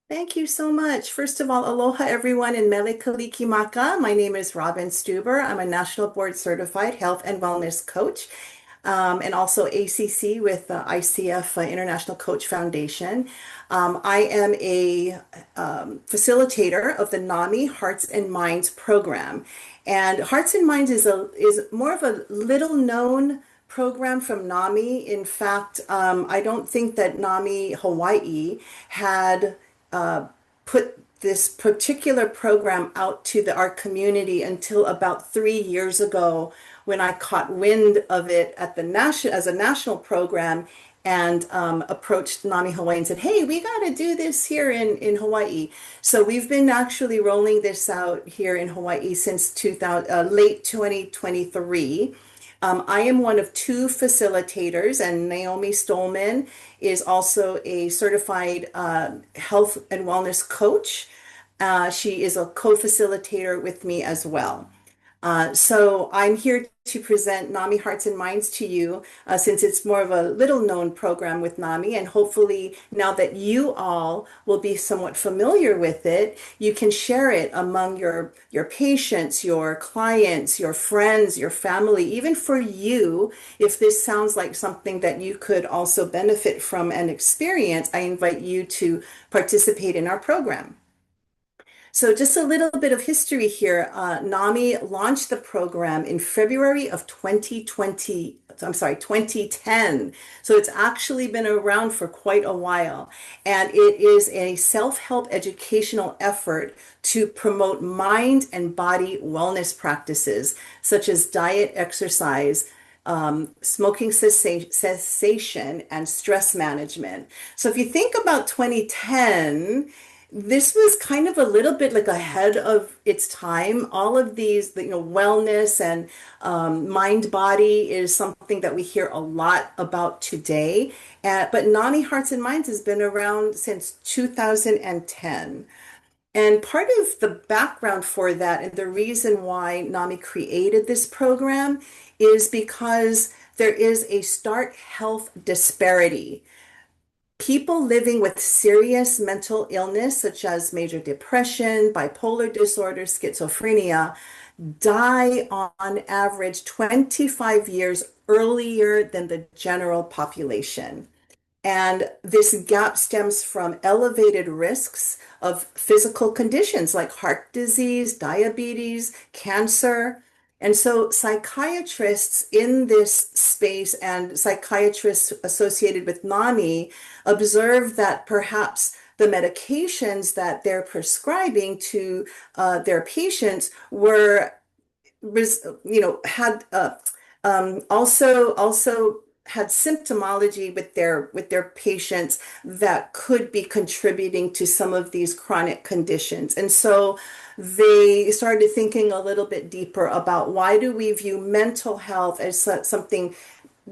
Thank you so much. First of all, aloha everyone in Mele Kalikimaka. My name is Robin Stueber. I'm a National Board Certified Health and Wellness Coach, and also ACC with the ICF International Coach Foundation. I am a facilitator of the NAMI Hearts and Minds program. And Hearts and Minds is more of a little known program from NAMI. In fact, I don't think that NAMI Hawaii had put this particular program out to our community until about 3 years ago when I caught wind of it at the national as a national program and approached NAMI Hawaii and said, "Hey, we got to do this here in Hawaii." So we've been actually rolling this out here in Hawaii since late 2023. I am one of two facilitators, and Naomi Stolman is also a certified health and wellness coach. She is a co-facilitator with me as well. So I'm here to present NAMI Hearts and Minds to you since it's more of a little known program with NAMI. And hopefully, now that you all will be somewhat familiar with it, you can share it among your patients, your clients, your friends, your family, even for you. If this sounds like something that you could also benefit from and experience, I invite you to participate in our program. So just a little bit of history here. NAMI launched the program in February of 2020, I'm sorry, 2010. So it's actually been around for quite a while. And it is a self-help educational effort to promote mind and body wellness practices, such as diet, exercise, smoking cessation, and stress management. So if you think about 2010, this was kind of a little bit like ahead of its time. All of these, wellness and mind body is something that we hear a lot about today. But NAMI Hearts and Minds has been around since 2010. And part of the background for that and the reason why NAMI created this program is because there is a stark health disparity. People living with serious mental illness, such as major depression, bipolar disorder, schizophrenia, die on average 25 years earlier than the general population. And this gap stems from elevated risks of physical conditions like heart disease, diabetes, cancer. And so psychiatrists in this space and psychiatrists associated with NAMI observe that perhaps the medications that they're prescribing to their patients were, had also had symptomology with their patients that could be contributing to some of these chronic conditions. And so they started thinking a little bit deeper about why do we view mental health as something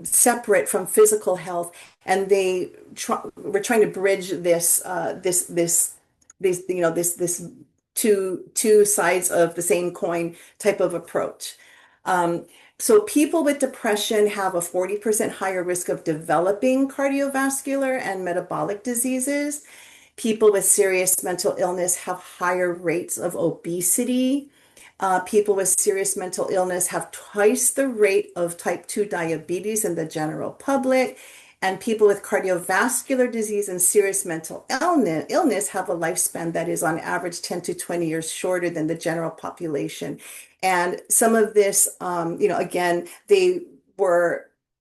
separate from physical health, and were trying to bridge this two sides of the same coin type of approach. Um, so people with depression have a 40% higher risk of developing cardiovascular and metabolic diseases. People with serious mental illness have higher rates of obesity. People with serious mental illness have twice the rate of type 2 diabetes in the general public. And people with cardiovascular disease and serious mental illness have a lifespan that is on average 10 to 20 years shorter than the general population. And some of this, again, they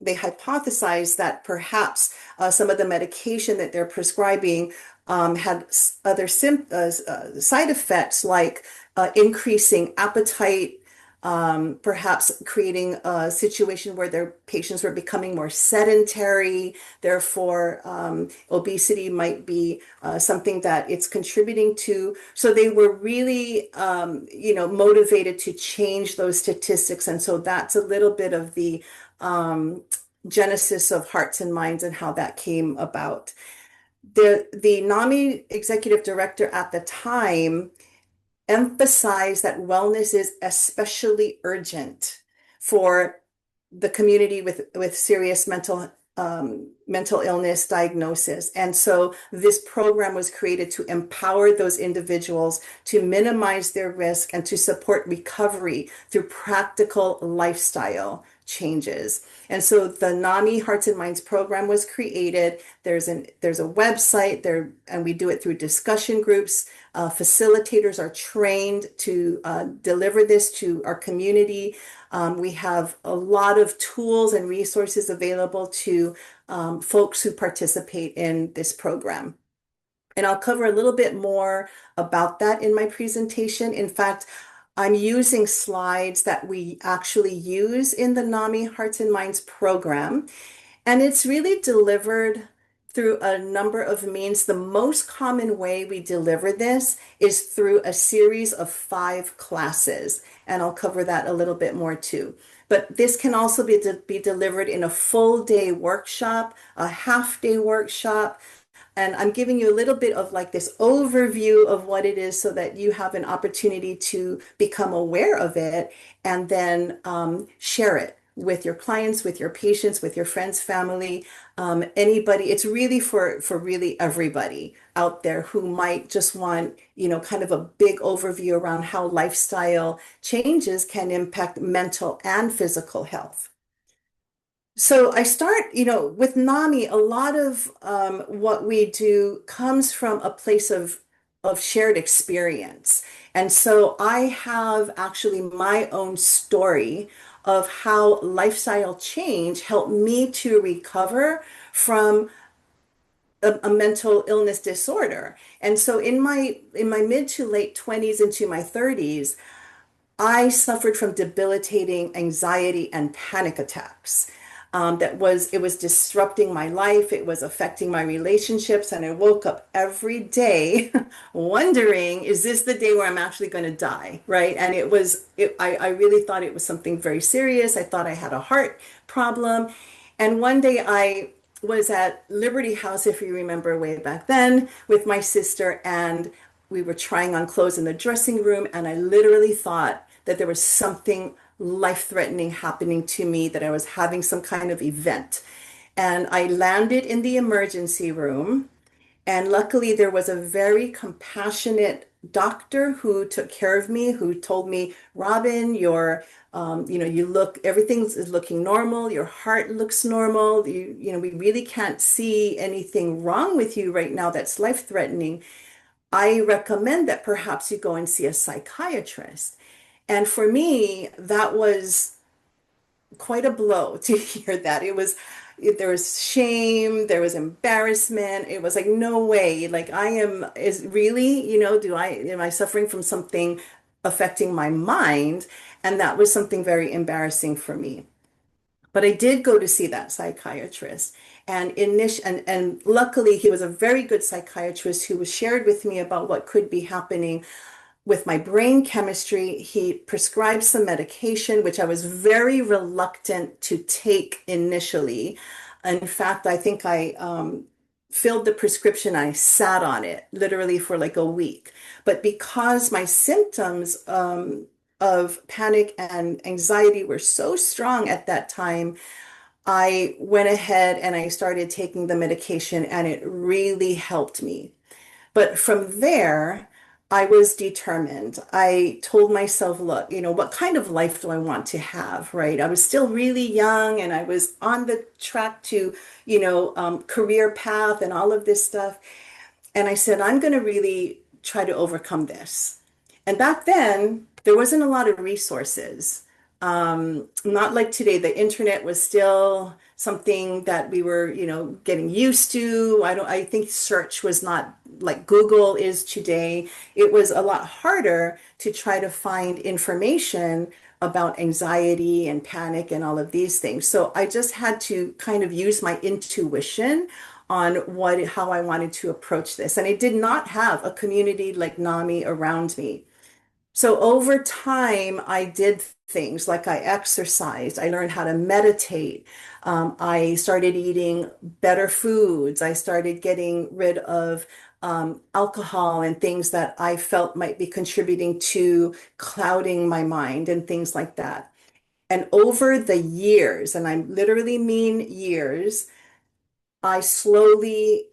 hypothesized that perhaps some of the medication that they're prescribing had other side effects like increasing appetite, perhaps creating a situation where their patients were becoming more sedentary. Therefore, obesity might be something that it's contributing to. So they were really, motivated to change those statistics. And so that's a little bit of the genesis of Hearts and Minds and how that came about. The NAMI executive director at the time emphasize that wellness is especially urgent for the community with serious mental mental illness diagnosis. And so this program was created to empower those individuals to minimize their risk and to support recovery through practical lifestyle changes. And so the NAMI Hearts and Minds program was created. There's a website there, and we do it through discussion groups. Facilitators are trained to deliver this to our community. We have a lot of tools and resources available to folks who participate in this program. And I'll cover a little bit more about that in my presentation. In fact, I'm using slides that we actually use in the NAMI Hearts and Minds program. And it's really delivered through a number of means. The most common way we deliver this is through a series of 5 classes. And I'll cover that a little bit more too. But this can also be delivered in a full day workshop, a half day workshop. And I'm giving you a little bit of like this overview of what it is so that you have an opportunity to become aware of it and then share it with your clients, with your patients, with your friends, family, anybody. It's really for really everybody out there who might just want, kind of a big overview around how lifestyle changes can impact mental and physical health. So I start, with NAMI, a lot of what we do comes from a place of shared experience. And so I have actually my own story of how lifestyle change helped me to recover from a mental illness disorder. And so in my mid to late 20s into my 30s, I suffered from debilitating anxiety and panic attacks. It was disrupting my life. It was affecting my relationships. And I woke up every day wondering, is this the day where I'm actually going to die? Right. And I really thought it was something very serious. I thought I had a heart problem. And one day I was at Liberty House, if you remember way back then, with my sister, and we were trying on clothes in the dressing room, and I literally thought that there was something life-threatening happening to me, that I was having some kind of event. And I landed in the emergency room, and luckily there was a very compassionate doctor who took care of me, who told me, Robin, everything's is looking normal. Your heart looks normal. We really can't see anything wrong with you right now that's life-threatening. I recommend that perhaps you go and see a psychiatrist. And for me, that was quite a blow to hear that. There was shame, there was embarrassment. It was like, no way. Like is really, am I suffering from something affecting my mind? And that was something very embarrassing for me. But I did go to see that psychiatrist. And luckily he was a very good psychiatrist who was shared with me about what could be happening with my brain chemistry. He prescribed some medication, which I was very reluctant to take initially. In fact, I think I filled the prescription. I sat on it literally for like a week. But because my symptoms of panic and anxiety were so strong at that time, I went ahead and I started taking the medication, and it really helped me. But from there, I was determined. I told myself, look, what kind of life do I want to have, right? I was still really young, and I was on the track to, career path and all of this stuff. And I said, I'm going to really try to overcome this. And back then, there wasn't a lot of resources. Not like today. The internet was still something that we were, getting used to. I think search was not like Google is today. It was a lot harder to try to find information about anxiety and panic and all of these things. So I just had to kind of use my intuition on how I wanted to approach this. And I did not have a community like NAMI around me. So over time, I did things like I exercised, I learned how to meditate, I started eating better foods, I started getting rid of alcohol and things that I felt might be contributing to clouding my mind and things like that. And over the years, and I literally mean years, I slowly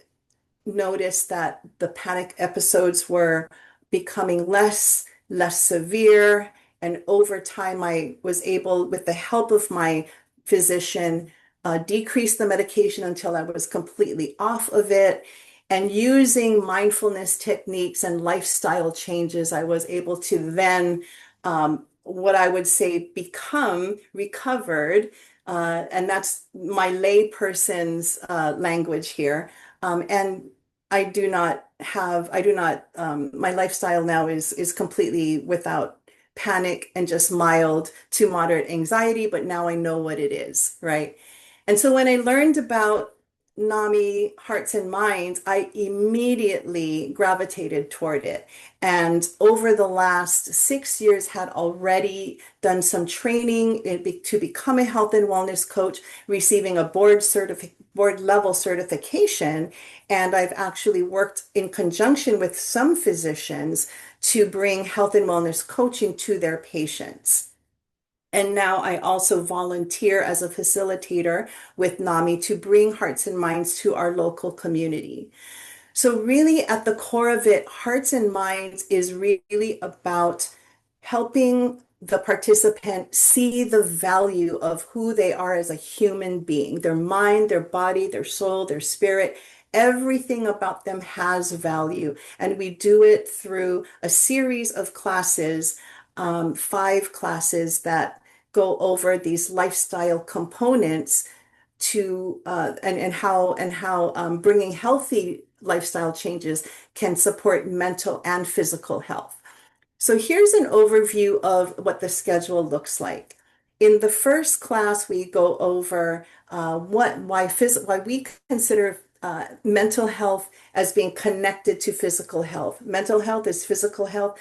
noticed that the panic episodes were becoming less severe. And over time, I was able, with the help of my physician, decrease the medication until I was completely off of it. And using mindfulness techniques and lifestyle changes, I was able to then, what I would say, become recovered. And that's my layperson's language here. And I do not, my lifestyle now is completely without panic and just mild to moderate anxiety, but now I know what it is, right? And so when I learned about NAMI Hearts and Minds, I immediately gravitated toward it. And over the last 6 years, had already done some training to become a health and wellness coach, receiving a board level certification. And I've actually worked in conjunction with some physicians to bring health and wellness coaching to their patients. And now I also volunteer as a facilitator with NAMI to bring Hearts and Minds to our local community. So, really, at the core of it, Hearts and Minds is really about helping the participant see the value of who they are as a human being, their mind, their body, their soul, their spirit. Everything about them has value. And we do it through a series of classes, 5 classes that go over these lifestyle components to and how bringing healthy lifestyle changes can support mental and physical health. So here's an overview of what the schedule looks like. In the first class, we go over why we consider mental health as being connected to physical health. Mental health is physical health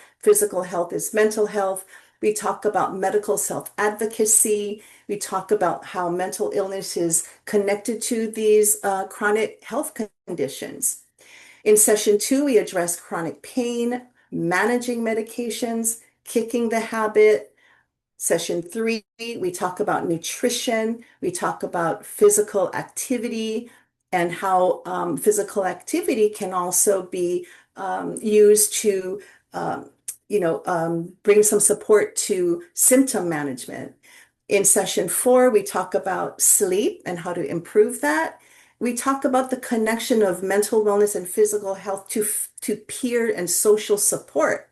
is mental health. We talk about medical self-advocacy. We talk about how mental illness is connected to these chronic health conditions. In session 2, we address chronic pain, managing medications, kicking the habit. Session 3, we talk about nutrition. We talk about physical activity and how physical activity can also be used to, bring some support to symptom management. In session 4, we talk about sleep and how to improve that. We talk about the connection of mental wellness and physical health to peer and social support.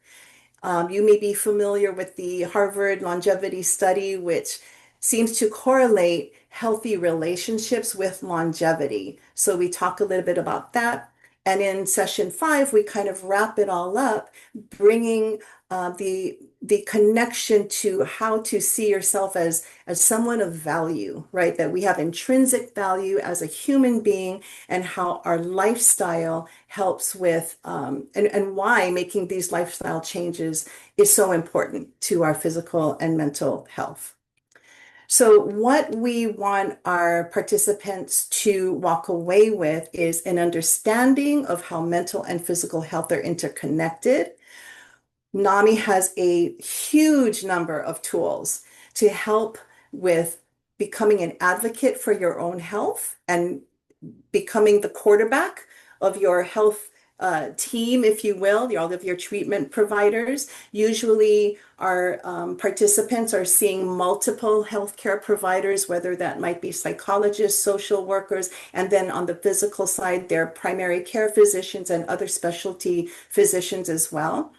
You may be familiar with the Harvard longevity study, which seems to correlate healthy relationships with longevity. So we talk a little bit about that. And in session 5, we kind of wrap it all up, bringing the connection to how to see yourself as someone of value, right? That we have intrinsic value as a human being, and how our lifestyle helps with and why making these lifestyle changes is so important to our physical and mental health. So, what we want our participants to walk away with is an understanding of how mental and physical health are interconnected. NAMI has a huge number of tools to help with becoming an advocate for your own health and becoming the quarterback of your health team, if you will, all of your treatment providers. Usually, our participants are seeing multiple healthcare providers, whether that might be psychologists, social workers, and then on the physical side, their primary care physicians and other specialty physicians as well.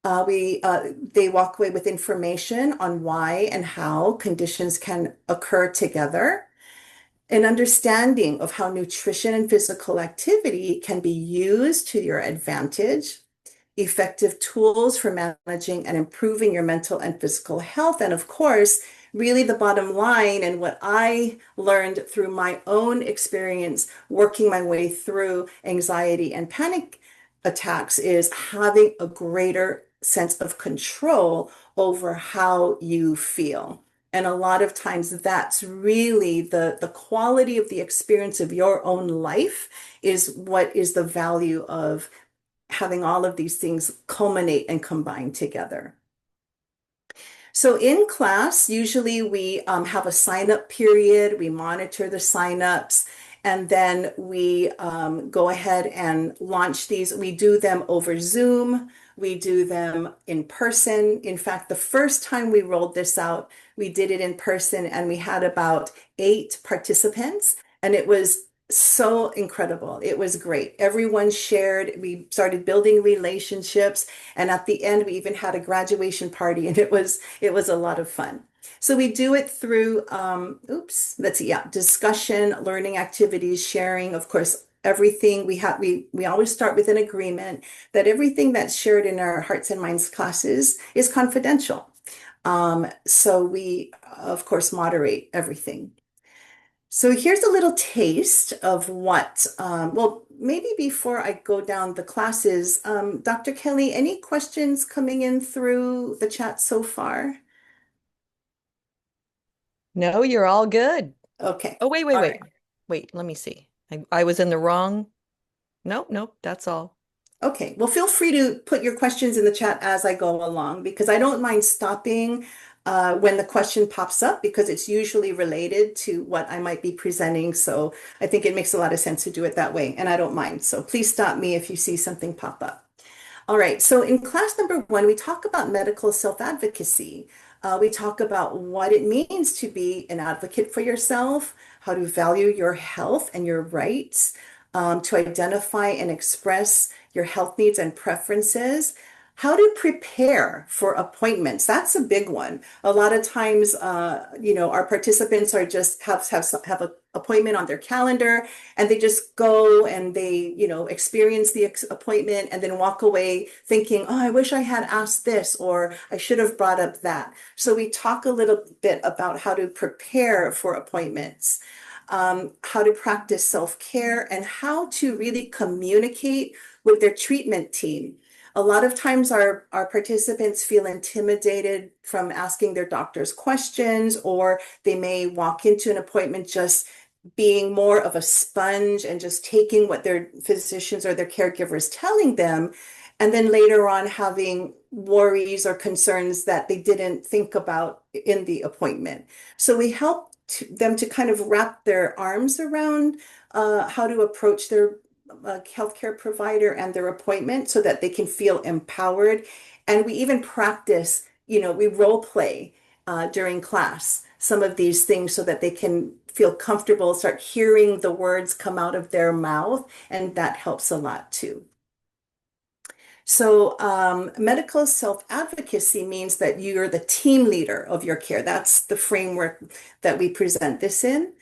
They walk away with information on why and how conditions can occur together, an understanding of how nutrition and physical activity can be used to your advantage, effective tools for managing and improving your mental and physical health. And of course, really the bottom line, and what I learned through my own experience working my way through anxiety and panic attacks, is having a greater sense of control over how you feel. And a lot of times that's really the quality of the experience of your own life is what is the value of having all of these things culminate and combine together. So in class, usually we have a sign up period, we monitor the signups, And then we go ahead and launch these. We do them over Zoom. We do them in person. In fact, the first time we rolled this out, we did it in person and we had about 8 participants, and it was so incredible. It was great. Everyone shared. We started building relationships, and at the end, we even had a graduation party, and it was a lot of fun. So we do it through, let's see, yeah, discussion, learning activities, sharing, of course, everything we always start with an agreement that everything that's shared in our Hearts and Minds classes is confidential. So we, of course, moderate everything. So here's a little taste of what, well, maybe before I go down the classes, Dr. Kelly, any questions coming in through the chat so far? No, you're all good. Okay. Oh, wait, wait, All wait. right. Wait, let me see. I was in the wrong. Nope, nope, that's all. Okay, well, feel free to put your questions in the chat as I go along because I don't mind stopping when the question pops up because it's usually related to what I might be presenting. So I think it makes a lot of sense to do it that way, and I don't mind. So please stop me if you see something pop up. All right, so in class number 1, we talk about medical self-advocacy. We talk about what it means to be an advocate for yourself, how to value your health and your rights, to identify and express your health needs and preferences, how to prepare for appointments. That's a big one. A lot of times, our participants are just have an appointment on their calendar and they just go and they, experience the appointment and then walk away thinking, oh, I wish I had asked this or I should have brought up that. So we talk a little bit about how to prepare for appointments, how to practice self-care, and how to really communicate with their treatment team. A lot of times our participants feel intimidated from asking their doctors questions, or they may walk into an appointment just being more of a sponge and just taking what their physicians or their caregivers telling them, and then later on having worries or concerns that they didn't think about in the appointment. So we help them to kind of wrap their arms around how to approach their healthcare provider and their appointment so that they can feel empowered. And we even practice, we role play during class some of these things so that they can feel comfortable, start hearing the words come out of their mouth, and that helps a lot too. So, medical self-advocacy means that you're the team leader of your care. That's the framework that we present this in.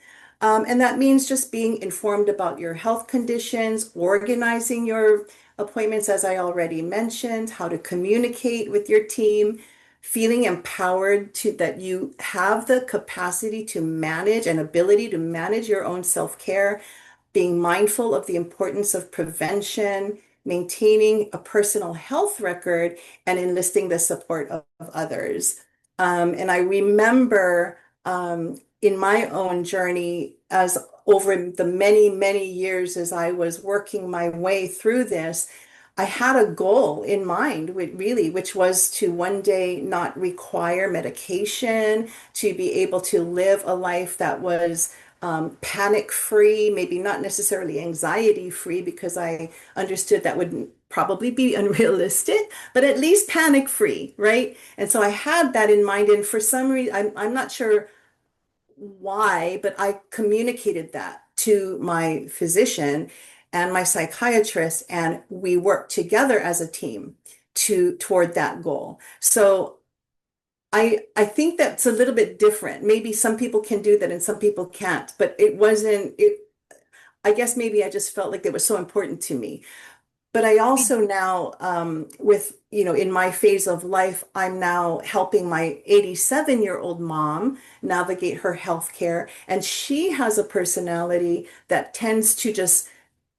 And that means just being informed about your health conditions, organizing your appointments, as I already mentioned, how to communicate with your team, feeling empowered to that you have the capacity to manage and ability to manage your own self-care, being mindful of the importance of prevention, maintaining a personal health record, and enlisting the support of others. And I remember in my own journey, as over the many, many years as I was working my way through this, I had a goal in mind, which was to one day not require medication, to be able to live a life that was panic free, maybe not necessarily anxiety free, because I understood that would probably be unrealistic, but at least panic free, right? And so I had that in mind. And for some reason, I'm not sure why, but I communicated that to my physician and my psychiatrist, and we worked together as a team toward that goal. So I think that's a little bit different. Maybe some people can do that and some people can't, but it wasn't it. I guess maybe I just felt like it was so important to me. But I We also now, in my phase of life, I'm now helping my 87-year-old mom navigate her healthcare. And she has a personality that tends to just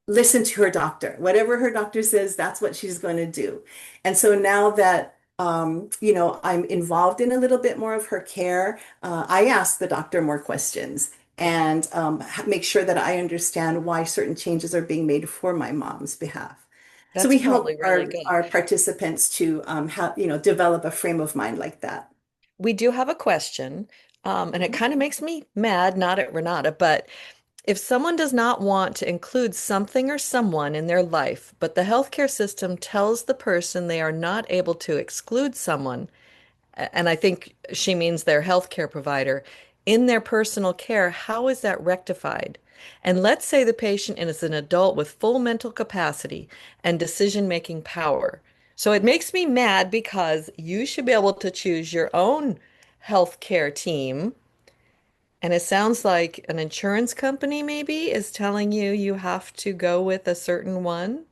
listen to her doctor. Whatever her doctor says, that's what she's going to do. And so now that I'm involved in a little bit more of her care, I ask the doctor more questions and make sure that I understand why certain changes are being made for my mom's behalf. So That's we probably help really good. our participants to develop a frame of mind like that. We do have a question, and it kind of makes me mad, not at Renata, but If someone does not want to include something or someone in their life, but the healthcare system tells the person they are not able to exclude someone, and I think she means their healthcare provider, in their personal care, how is that rectified? And let's say the patient is an adult with full mental capacity and decision-making power. So it makes me mad because you should be able to choose your own healthcare team. And it sounds like an insurance company maybe is telling you you have to go with a certain one.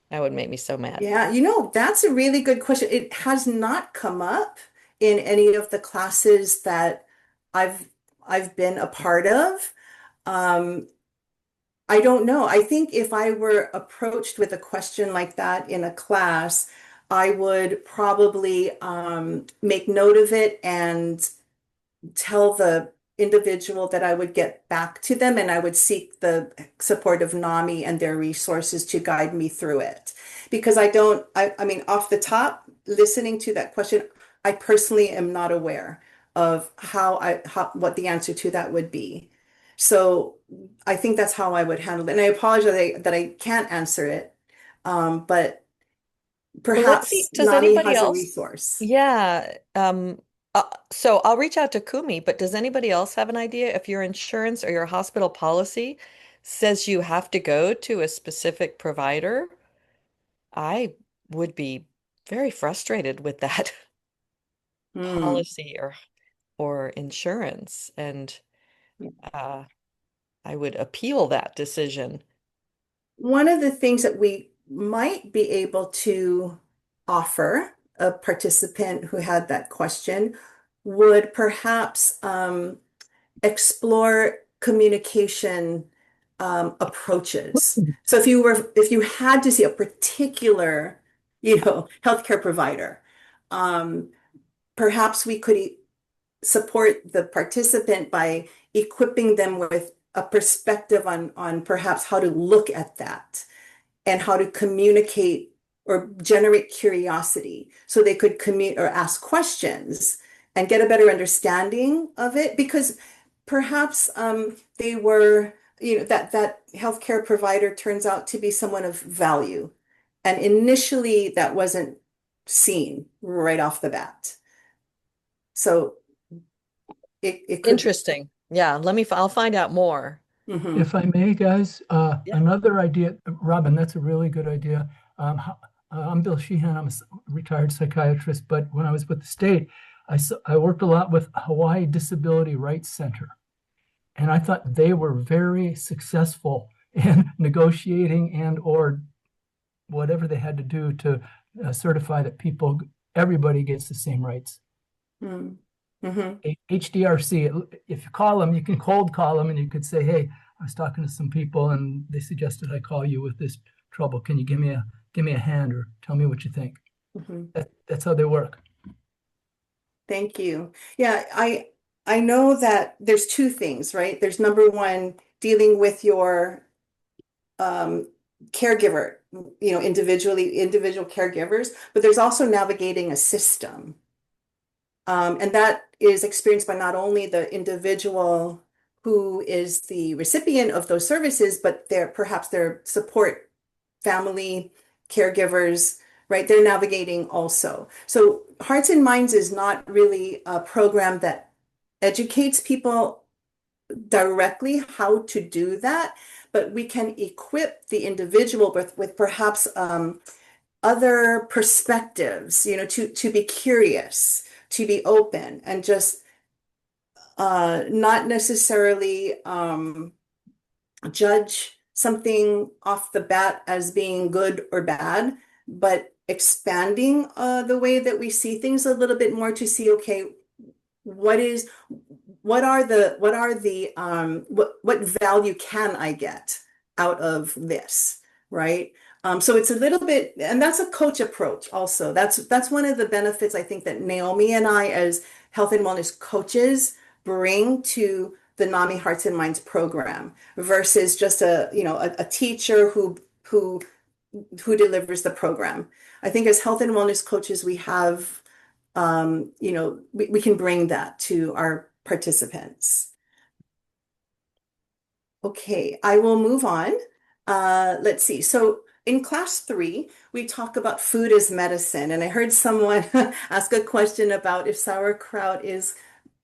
That would make me so mad. Yeah, that's a really good question. It has not come up in any of the classes that I've I've been a part of. Um, I don't know. I think if I were approached with a question like that in a class, I would probably make note of it and tell the individual that I would get back to them and I would seek the support of NAMI and their resources to guide me through it. Because I mean, off the top, listening to that question, I personally am not aware of what the answer to that would be. So I think that's how I would handle it. And I apologize that I can't answer it. But Well, let's see. perhaps Does NAMI anybody has a else? resource. Yeah. So I'll reach out to Kumi, but does anybody else have an idea if your insurance or your hospital policy says you have to go to a specific provider? I would be very frustrated with that Hmm. policy or insurance, and uh, I would appeal that decision. One of the things that we might be able to offer a participant who had that question would perhaps explore communication approaches. So if you had to see a particular, healthcare provider, um, perhaps we could support the participant by equipping them with a perspective on perhaps how to look at that and how to communicate or generate curiosity so they could commute or ask questions and get a better understanding of it because perhaps they were that healthcare provider turns out to be someone of value and initially that wasn't seen right off the bat so it could. Interesting. Yeah, I'll find out more. Mhm. If I may, guys, Yeah. another idea, Robin, that's a really good idea. I'm Bill Sheehan. I'm a retired psychiatrist, but when I was with the state, I worked a lot with Hawaii Disability Rights Center, and I thought they were very successful in negotiating and or whatever they had to do to certify that everybody gets the same rights. Mhm. Mhm. HDRC, if you call them, you can cold call them and you could say, hey, I was talking to some people and they suggested I call you with this trouble. Can you give me a hand or tell me what you think? Mhm. That's how they work. Thank you. Yeah, I know that there's two things, right? There's number one, dealing with your um caregiver, individual caregivers, but there's also navigating a system. And that is experienced by not only the individual who is the recipient of those services, but perhaps their support family, caregivers, right? They're navigating also. So Hearts and Minds is not really a program that educates people directly how to do that, but we can equip the individual with perhaps other perspectives, to be curious, to be open, and just not necessarily judge something off the bat as being good or bad, but expanding the way that we see things a little bit more to see, okay, what is what value can I get out of this, right? So it's a little bit, and that's a coach approach also. That's one of the benefits I think that Naomi and I as health and wellness coaches bring to the NAMI Hearts and Minds program versus just a teacher who delivers the program. I think as health and wellness coaches, we have we can bring that to our participants. Okay, I will move on. Let's see. So in class 3, we talk about food as medicine. And I heard someone ask a question about if sauerkraut is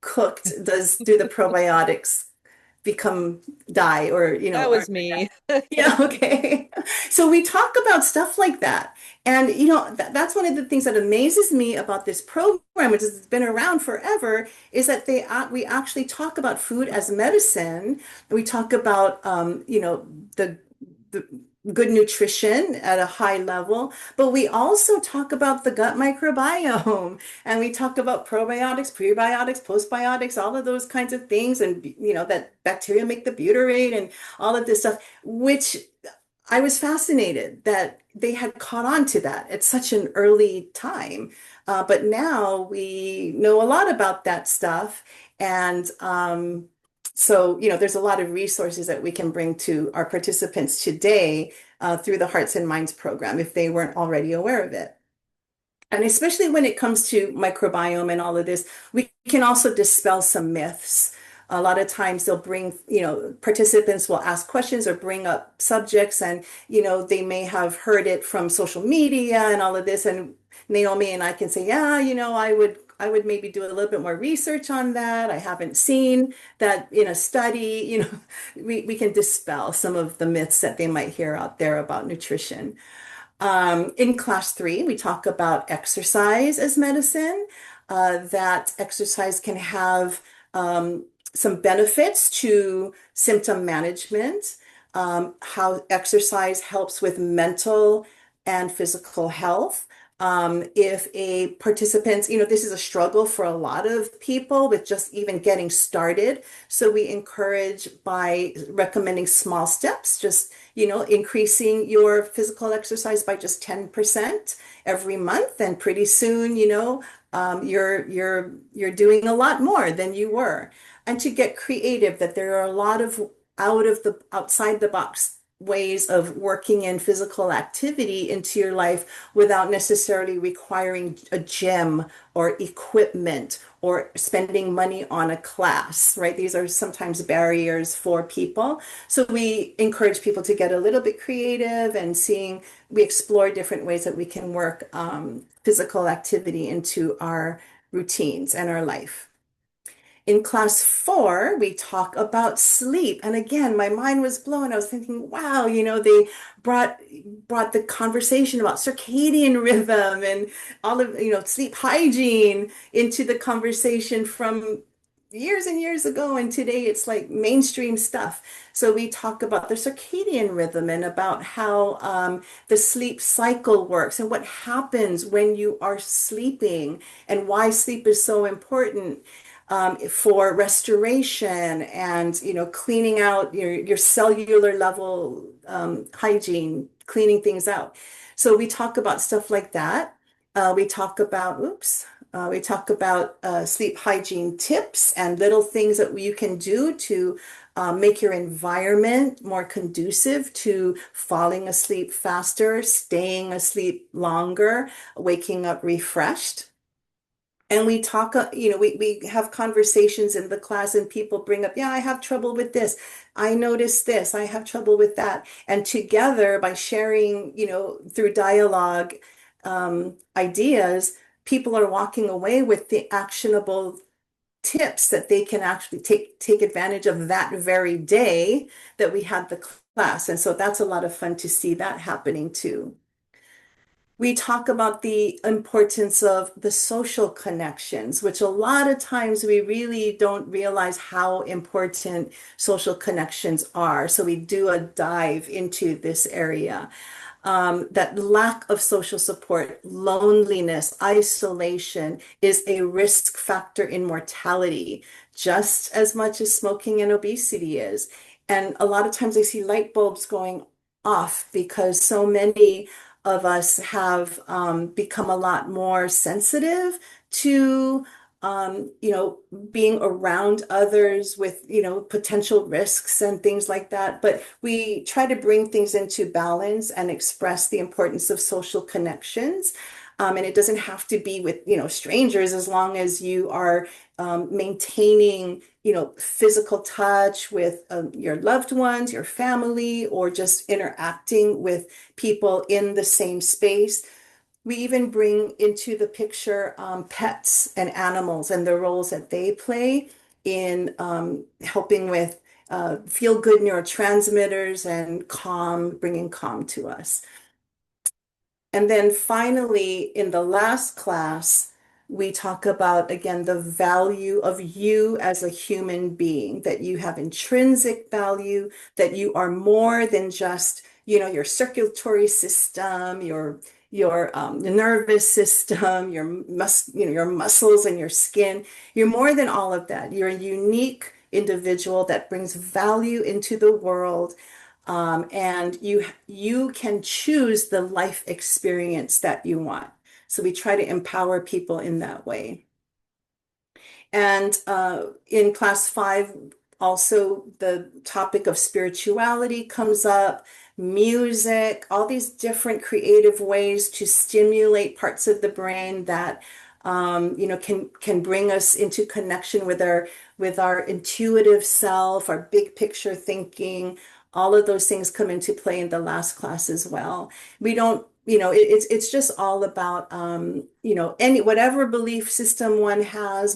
cooked, do the probiotics become die or, That are was they me. yeah, okay. So we talk about stuff like that. And, that's one of the things that amazes me about this program, which has been around forever, is that we actually talk about food as medicine. We talk about, the good nutrition at a high level, but we also talk about the gut microbiome and we talk about probiotics, prebiotics, postbiotics, all of those kinds of things. And, that bacteria make the butyrate and all of this stuff, which I was fascinated that they had caught on to that at such an early time. But now we know a lot about that stuff. And so, there's a lot of resources that we can bring to our participants today through the Hearts and Minds program if they weren't already aware of it. And especially when it comes to microbiome and all of this, we can also dispel some myths. A lot of times they'll bring, participants will ask questions or bring up subjects and, they may have heard it from social media and all of this. And Naomi and I can say, yeah, I would maybe do a little bit more research on that. I haven't seen that in a study, we can dispel some of the myths that they might hear out there about nutrition. In class 3, we talk about exercise as medicine, that exercise can have some benefits to symptom management, how exercise helps with mental and physical health. If a participant, this is a struggle for a lot of people with just even getting started. So we encourage by recommending small steps, just, increasing your physical exercise by just 10% every month. And pretty soon, you're doing a lot more than you were. And to get creative, that there are a lot of outside the box ways of working in physical activity into your life without necessarily requiring a gym or equipment or spending money on a class, right? These are sometimes barriers for people. So we encourage people to get a little bit creative and we explore different ways that we can work physical activity into our routines and our life. In class 4, we talk about sleep. And again, my mind was blown. I was thinking, wow, they brought brought the conversation about circadian rhythm and all of, sleep hygiene into the conversation from years and years ago. And today it's like mainstream stuff. So we talk about the circadian rhythm and about how the sleep cycle works and what happens when you are sleeping and why sleep is so important for restoration and cleaning out your cellular level hygiene, cleaning things out. So we talk about stuff like that. We talk about sleep hygiene tips and little things that you can do to make your environment more conducive to falling asleep faster, staying asleep longer, waking up refreshed. And we talk, we have conversations in the class and people bring up, yeah, I have trouble with this. I noticed this. I have trouble with that. And together, by sharing, through dialogue, ideas, people are walking away with the actionable tips that they can actually take advantage of that very day that we had the class. And so that's a lot of fun to see that happening too. We talk about the importance of the social connections, which a lot of times we really don't realize how important social connections are. So we do a dive into this area. That lack of social support, loneliness, isolation is a risk factor in mortality, just as much as smoking and obesity is. And a lot of times I see light bulbs going off because so many of us have become a lot more sensitive to being around others with, potential risks and things like that. But we try to bring things into balance and express the importance of social connections. And it doesn't have to be with, strangers, as long as you are maintaining, physical touch with your loved ones, your family, or just interacting with people in the same space. We even bring into the picture pets and animals and the roles that they play in helping with feel-good neurotransmitters and calm, bringing calm to us. And then finally, in the last class, we talk about, again, the value of you as a human being, that you have intrinsic value, that you are more than just, your circulatory system, your nervous system, your muscles and your skin. You're more than all of that. You're a unique individual that brings value into the world, and you can choose the life experience that you want. So we try to empower people in that way. And in class 5, also the topic of spirituality comes up, music, all these different creative ways to stimulate parts of the brain that can bring us into connection with our intuitive self, our big picture thinking. All of those things come into play in the last class as well. We don't, it's just all about any whatever belief system one has,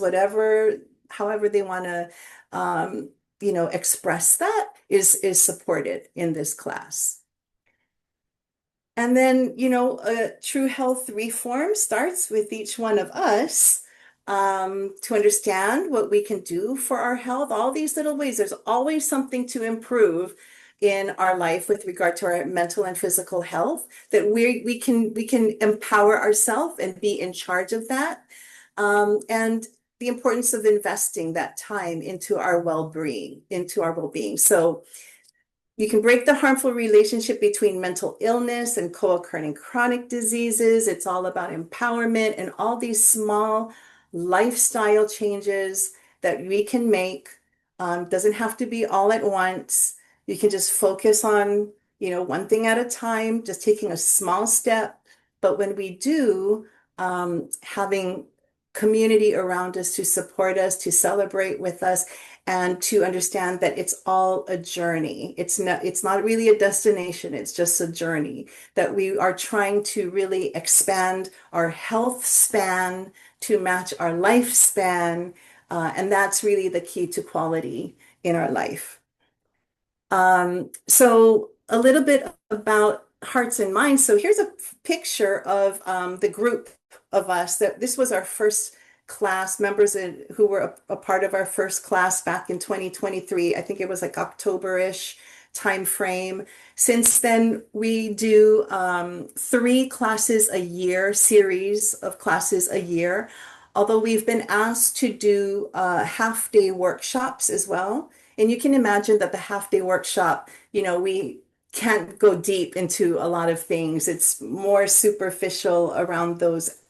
however they want to express that is supported in this class. And then, true health reform starts with each one of us, to understand what we can do for our health, all these little ways. There's always something to improve in our life with regard to our mental and physical health, that we can empower ourselves and be in charge of that. And the importance of investing that time into our well-being. So you can break the harmful relationship between mental illness and co-occurring chronic diseases. It's all about empowerment and all these small lifestyle changes that we can make. Doesn't have to be all at once. You can just focus on, one thing at a time, just taking a small step. But when we do, having community around us to support us, to celebrate with us, and to understand that it's all a journey. It's not really a destination, it's just a journey, that we are trying to really expand our health span to match our lifespan. And that's really the key to quality in our life. So a little bit about hearts and minds. So here's a picture of the group of us. That this was our first class, members who were a part of our first class back in 2023. I think it was like October-ish time frame. Since then, we do 3 classes a year, series of classes a year. Although we've been asked to do half-day workshops as well. And you can imagine that the half-day workshop, we can't go deep into a lot of things. It's more superficial around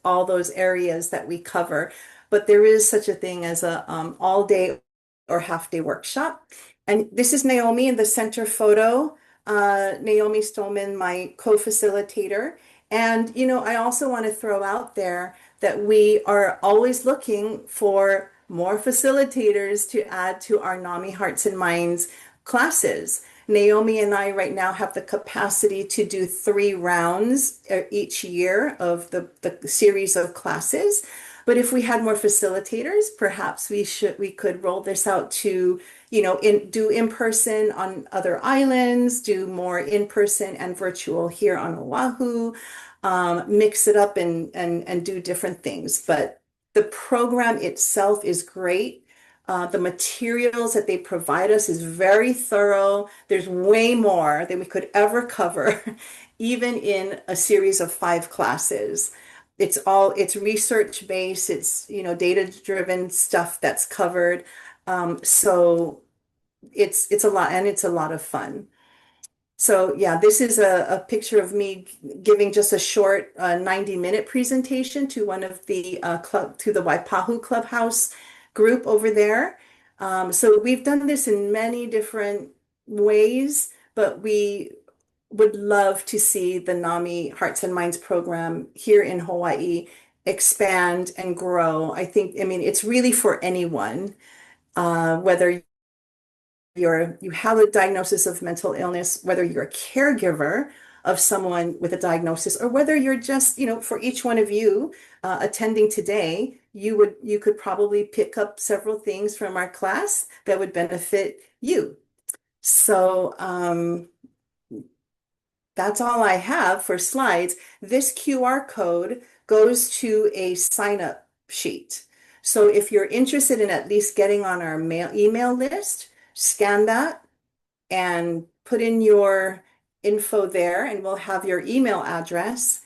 all those areas that we cover. But there is such a thing as a all-day or half-day workshop. And this is Naomi in the center photo. Naomi Stolman, my co-facilitator. And, I also want to throw out there that we are always looking for more facilitators to add to our NAMI Hearts and Minds classes. Naomi and I right now have the capacity to do 3 rounds each year of the series of classes. But if we had more facilitators, perhaps we could roll this out to, do in person on other islands, do more in person and virtual here on Oahu, mix it up and do different things. But the program itself is great. The materials that they provide us is very thorough. There's way more than we could ever cover, even in a series of 5 classes. It's research based, it's, data driven stuff that's covered. So it's a lot, and it's a lot of fun. So yeah, this is a picture of me giving just a short 90-minute presentation to one of the to the Waipahu Clubhouse group over there. So we've done this in many different ways, but would love to see the NAMI Hearts and Minds program here in Hawaii expand and grow. I mean, it's really for anyone, whether you have a diagnosis of mental illness, whether you're a caregiver of someone with a diagnosis, or whether you're just, for each one of you attending today, you could probably pick up several things from our class that would benefit you. So that's all I have for slides. This QR code goes to a sign up sheet. So if you're interested in at least getting on our email list, scan that and put in your info there, and we'll have your email address.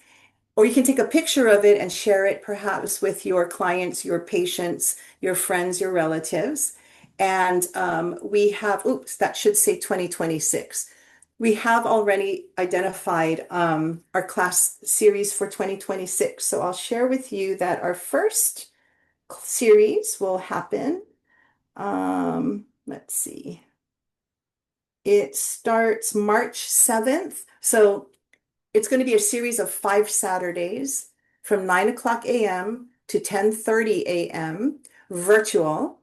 Or you can take a picture of it and share it perhaps with your clients, your patients, your friends, your relatives. And we have, oops, that should say 2026. We have already identified our class series for 2026. So I'll share with you that our first series will happen. Let's see. It starts March 7th. So it's going to be a series of 5 Saturdays from 9 o'clock a.m. to 10:30 a.m. virtual,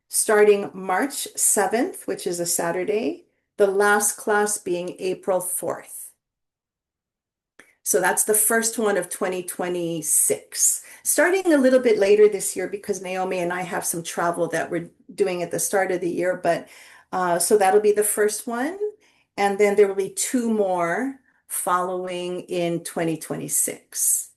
starting March 7th, which is a Saturday, the last class being April 4th. So that's the first one of 2026. Starting a little bit later this year because Naomi and I have some travel that we're doing at the start of the year, but so that'll be the first one. And then there will be 2 more following in 2026.